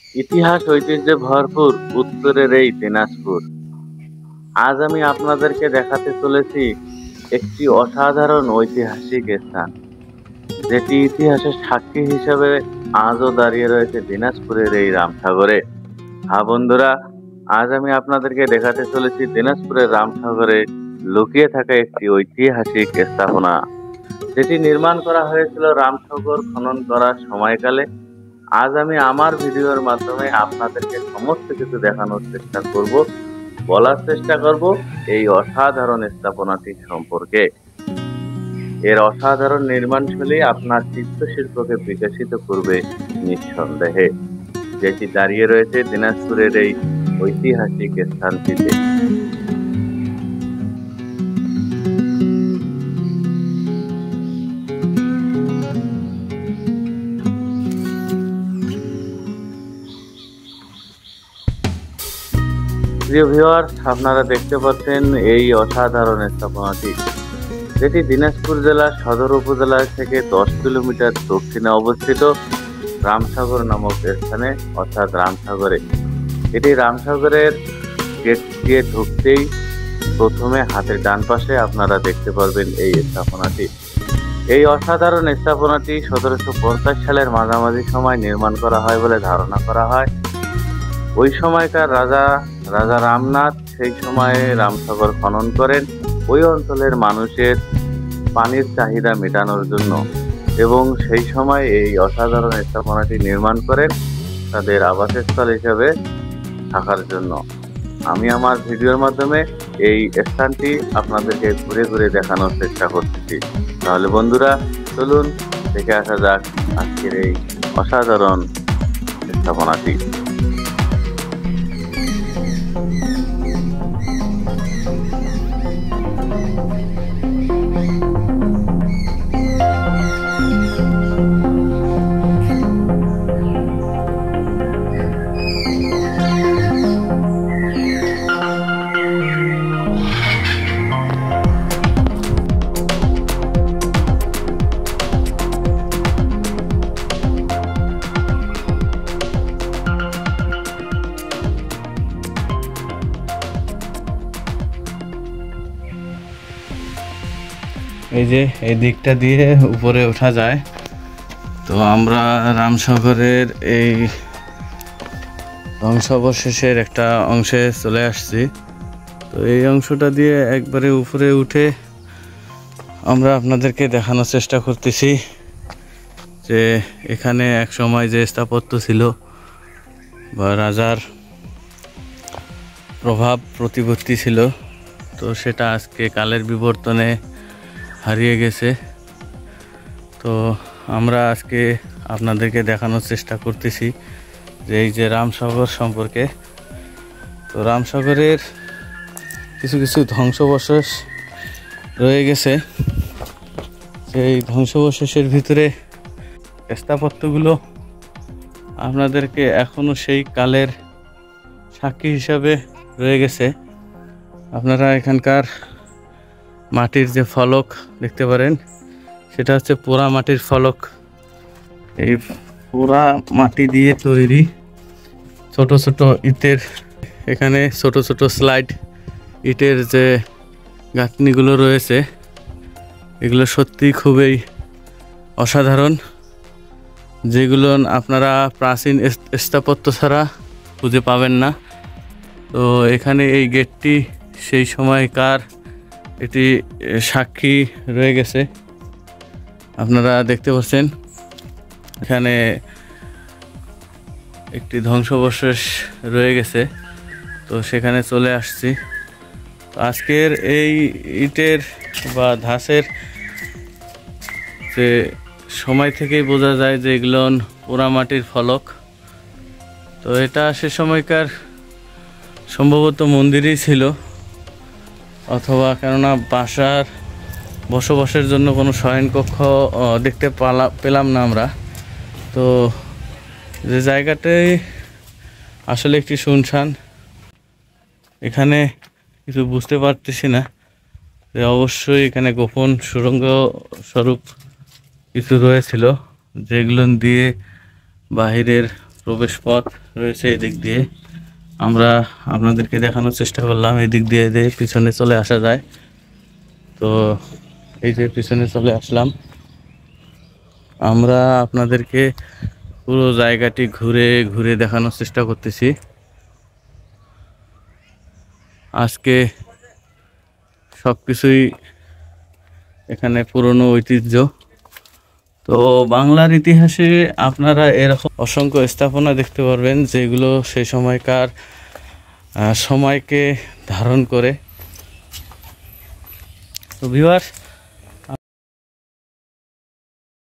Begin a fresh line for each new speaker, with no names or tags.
ইতিহাস ঐতিহ্যে ভরপুর উত্তরের এই দিনাজপুর। আজ আমি আপনাদেরকে দেখাতে চলেছি একটি অসাধারণ ঐতিহাসিক স্থান, যেটি ইতিহাসের সাক্ষী হিসেবে আজও দাঁড়িয়ে রয়েছে দিনাজপুরের এই রামসাগরে। হ্যাঁ বন্ধুরা, আজ আমি আপনাদেরকে দেখাতে চলেছি দিনাজপুরের রামসাগরে লুকিয়ে থাকা একটি ঐতিহাসিক স্থাপনা, যেটি নির্মাণ করা হয়েছিল রামসাগর খনন করার সময়কালে। আজ আমি আমার ভিডিওর মাধ্যমে আপনাদেরকে সমস্ত কিছু দেখানোর চেষ্টা করব, বলার চেষ্টা করব এই অসাধারণ স্থাপনাটি সম্পর্কে। এর অসাধারণ নির্মাণশৈলী আপনার চিত্রশিল্পকে বিকশিত করবে নিঃসন্দেহে, যেটি দাঁড়িয়ে রয়েছে দিনাজপুরের এই ঐতিহাসিক স্থানটিতে। প্রিয় ভিউয়ার্স, আপনারা দেখতে পাচ্ছেন এই অসাধারণ স্থাপনাটি, যেটি দিনাজপুর জেলার সদর উপজেলা থেকে 10 কিলোমিটার দক্ষিণে অবস্থিত রামসাগর নামক স্থানে, অর্থাৎ রামসাগরে। এটি রামসাগরের গেট দিয়ে ঢুকতেই প্রথমে হাতের ডান পাশে আপনারা দেখতে পারবেন এই স্থাপনাটি। এই অসাধারণ স্থাপনাটি 1750 সালের মাঝামাঝি সময় নির্মাণ করা হয় বলে ধারণা করা হয়। ওই সময়কার রাজা রামনাথ সেই সময়ে রামসাগর খনন করেন ওই অঞ্চলের মানুষের পানির চাহিদা মেটানোর জন্য, এবং সেই সময় এই অসাধারণ স্থাপনাটি নির্মাণ করেন তাদের আবাসস্থল হিসেবে থাকার জন্য। আমি আমার ভিডিওর মাধ্যমে এই স্থানটি আপনাদেরকে ঘুরে ঘুরে দেখানোর চেষ্টা করতেছি। তাহলে বন্ধুরা, চলুন দেখে আসা যাক আজকের এই অসাধারণ স্থাপনাটি।
এই যে এই দিকটা দিয়ে উপরে ওঠা যায়। তো আমরা রামসাগরের এই ধ্বংসাবশেষের একটা অংশে চলে আসছি। তো এই অংশটা দিয়ে একবারে উপরে উঠে আমরা আপনাদেরকে দেখানোর চেষ্টা করতেছি যে এখানে এক সময় যে স্থাপত্য ছিল বা রাজার প্রভাব প্রতিপত্তি ছিল, তো সেটা আজকে কালের বিবর্তনে হারিয়ে গেছে। তো আমরা আজকে আপনাদেরকে দেখানোর চেষ্টা করতেছি যে এই যে রামসাগর সম্পর্কে। তো রামসাগরের কিছু কিছু ধ্বংসাবশেষ রয়ে গেছে। সেই ধ্বংসাবশেষের ভিতরে স্থাপত্যগুলো আপনাদেরকে এখনো সেই কালের সাক্ষী হিসাবে রয়ে গেছে। আপনারা এখানকার মাটির যে ফলক দেখতে পারেন, সেটা হচ্ছে পোড়া মাটির ফলক। এই পোড়া মাটি দিয়ে তৈরি ছোট ছোট ইটের, এখানে ছোট ছোট স্লাইড ইটের যে গাঁথনিগুলো রয়েছে, এগুলো সত্যি খুবই অসাধারণ, যেগুলো আপনারা প্রাচীন স্থাপত্য ছাড়া খুঁজে পাবেন না। তো এখানে এই গেটটি সেই সময়কার এটি সাক্ষী রয়ে গেছে। আপনারা দেখতে পাচ্ছেন এখানে একটি ধ্বংসাবশেষ রয়ে গেছে। তো সেখানে চলে আসছি। তো আজকের এই ইটের বা ধাঁচের যে সময় থেকেই বোঝা যায় যে এগুলো পোড়ামাটির ফলক। তো এটা সে সময়কার সম্ভবত মন্দিরই ছিল, অথবা কেননা বসবাসের জন্য কোনো শয়নকক্ষ দেখতে পেলাম না আমরা। তো যে জায়গাটাই আসলে একটি শুনশান, এখানে কিছু বুঝতে পারতেছি না যে অবশ্যই এখানে গোপন সুড়ঙ্গ স্বরূপ কিছু রয়েছিল, যেগুলো দিয়ে বাহিরের প্রবেশ পথ রয়েছে এদিক দিয়ে। আমরা আপনাদেরকে দেখানোর চেষ্টা করলাম এদিক দিয়ে পিছনে চলে আসা যায়। তো এই যে পিছনে চলে আসলাম, আমরা আপনাদেরকে পুরো জায়গাটি ঘুরে ঘুরে দেখানোর চেষ্টা করতেছি। আজকে সব কিছুই এখানে পুরনো ঐতিহ্য। তো বাংলার ইতিহাসে আপনারা এরকম অসংখ্য স্থাপনা দেখতে পারবেন যেগুলো সেই সময়কার সময়কে ধারণ করে। তো ভিউয়ার্স,